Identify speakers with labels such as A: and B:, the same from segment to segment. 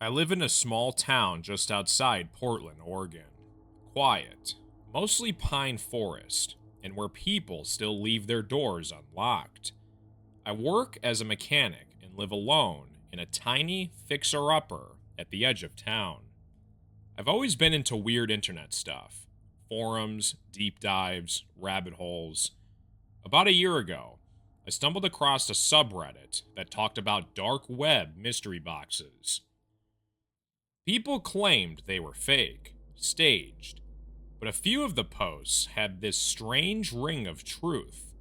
A: I live in a small town just outside Portland, Oregon. Quiet, mostly pine forest, and where people still leave their doors unlocked. I work as a mechanic and live alone in a tiny fixer-upper at the edge of town. I've always been into weird internet stuff. Forums, deep dives, rabbit holes. About a year ago, I stumbled across a subreddit that talked about dark web mystery boxes. People claimed they were fake, staged, but a few of the posts had this strange ring of truth.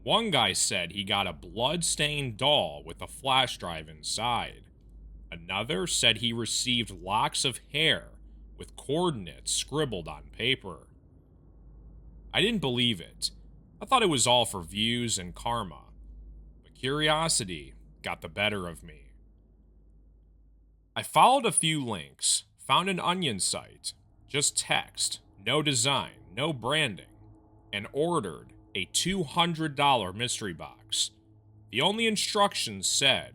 A: One guy said he got a blood-stained doll with a flash drive inside. Another said he received locks of hair with coordinates scribbled on paper. I didn't believe it. I thought it was all for views and karma. But curiosity got the better of me. I followed a few links, found an onion site, just text, no design, no branding, and ordered a $200 mystery box. The only instructions said,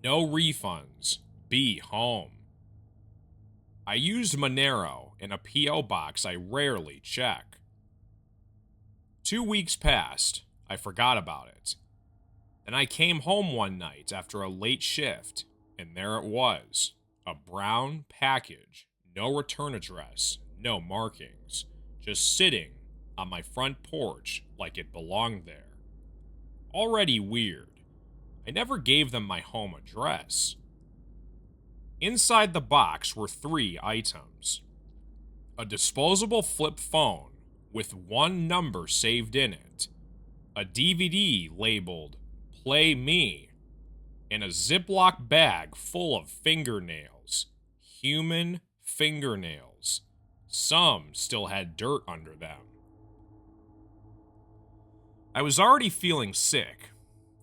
A: no refunds, be home. I used Monero in a P.O. box I rarely check. 2 weeks passed, I forgot about it. Then I came home one night after a late shift, and there it was, a brown package, no return address, no markings, just sitting on my front porch like it belonged there. Already weird. I never gave them my home address. Inside the box were 3 items. A disposable flip phone with one number saved in it, a DVD labeled Play Me, and a Ziploc bag full of fingernails. Human fingernails. Some still had dirt under them. I was already feeling sick.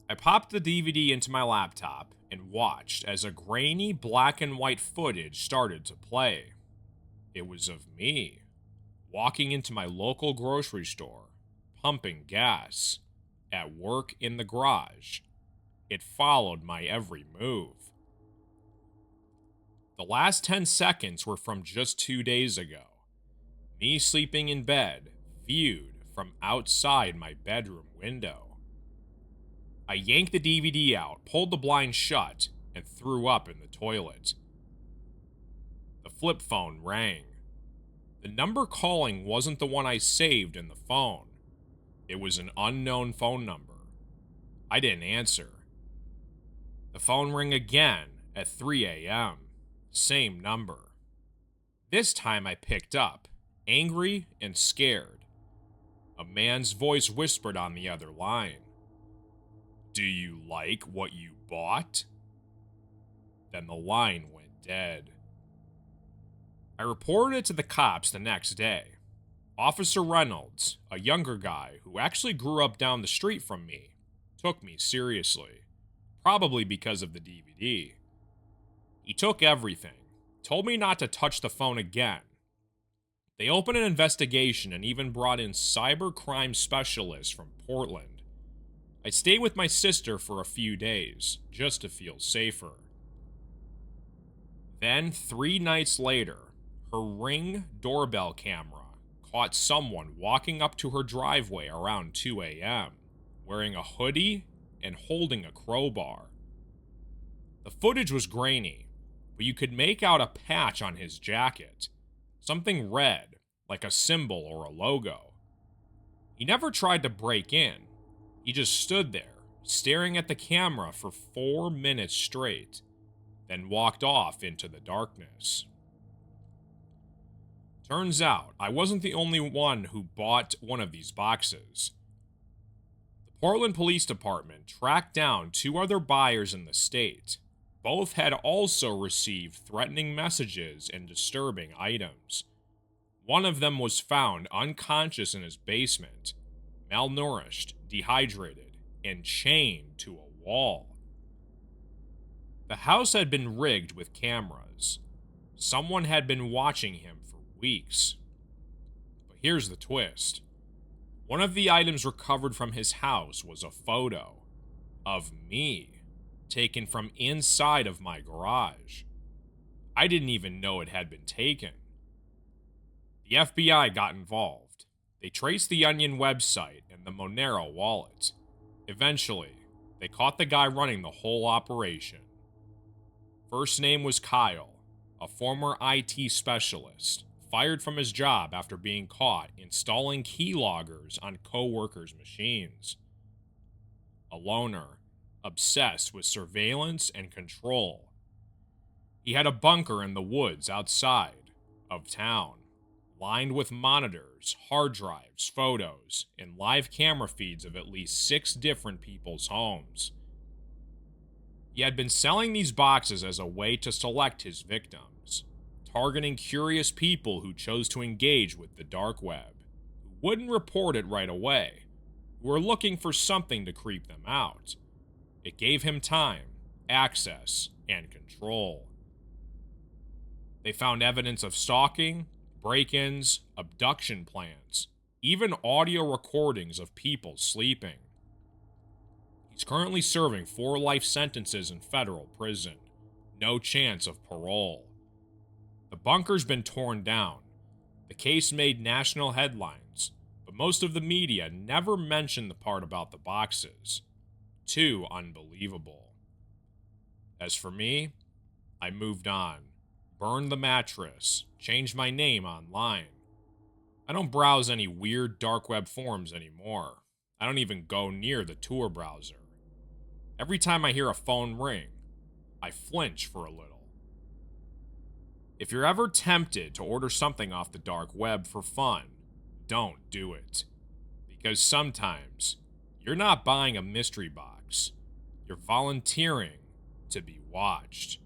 A: I popped the DVD into my laptop and watched as a grainy black and white footage started to play. It was of me, walking into my local grocery store, pumping gas, at work in the garage. It followed my every move. The last 10 seconds were from just 2 days ago. Me sleeping in bed, viewed from outside my bedroom window. I yanked the DVD out, pulled the blind shut, and threw up in the toilet. The flip phone rang. The number calling wasn't the one I saved in the phone. It was an unknown phone number. I didn't answer. The phone rang again at 3 a.m. Same number. This time I picked up, angry and scared. A man's voice whispered on the other line. Do you like what you bought? Then the line went dead. I reported it to the cops the next day. Officer Reynolds, a younger guy who actually grew up down the street from me, took me seriously. Probably because of the DVD. He took everything, told me not to touch the phone again. They opened an investigation and even brought in cybercrime specialists from Portland. I stayed with my sister for a few days, just to feel safer. Then, 3 nights later, her Ring doorbell camera caught someone walking up to her driveway around 2 a.m., wearing a hoodie and holding a crowbar. The footage was grainy, but you could make out a patch on his jacket, something red, like a symbol or a logo. He never tried to break in. He just stood there, staring at the camera for 4 minutes straight, then walked off into the darkness. Turns out, I wasn't the only one who bought one of these boxes. The Portland Police Department tracked down 2 other buyers in the state. Both had also received threatening messages and disturbing items. One of them was found unconscious in his basement, malnourished, dehydrated, and chained to a wall. The house had been rigged with cameras. Someone had been watching him for weeks. But here's the twist. One of the items recovered from his house was a photo of me, taken from inside of my garage. I didn't even know it had been taken. The FBI got involved. They traced the Onion website and the Monero wallet. Eventually, they caught the guy running the whole operation. First name was Kyle, a former IT specialist, fired from his job after being caught installing keyloggers on coworkers' machines. A loner, obsessed with surveillance and control. He had a bunker in the woods outside of town, lined with monitors, hard drives, photos, and live camera feeds of at least 6 different people's homes. He had been selling these boxes as a way to select his victims, targeting curious people who chose to engage with the dark web, who wouldn't report it right away, who were looking for something to creep them out. It gave him time, access, and control. They found evidence of stalking, break-ins, abduction plans, even audio recordings of people sleeping. He's currently serving 4 life sentences in federal prison. No chance of parole. The bunker's been torn down. The case made national headlines, but most of the media never mentioned the part about the boxes. Too unbelievable. As for me, I moved on. Burned the mattress. Changed my name online. I don't browse any weird dark web forums anymore. I don't even go near the Tor browser. Every time I hear a phone ring, I flinch for a little. If you're ever tempted to order something off the dark web for fun, don't do it. Because sometimes, you're not buying a mystery box. You're volunteering to be watched.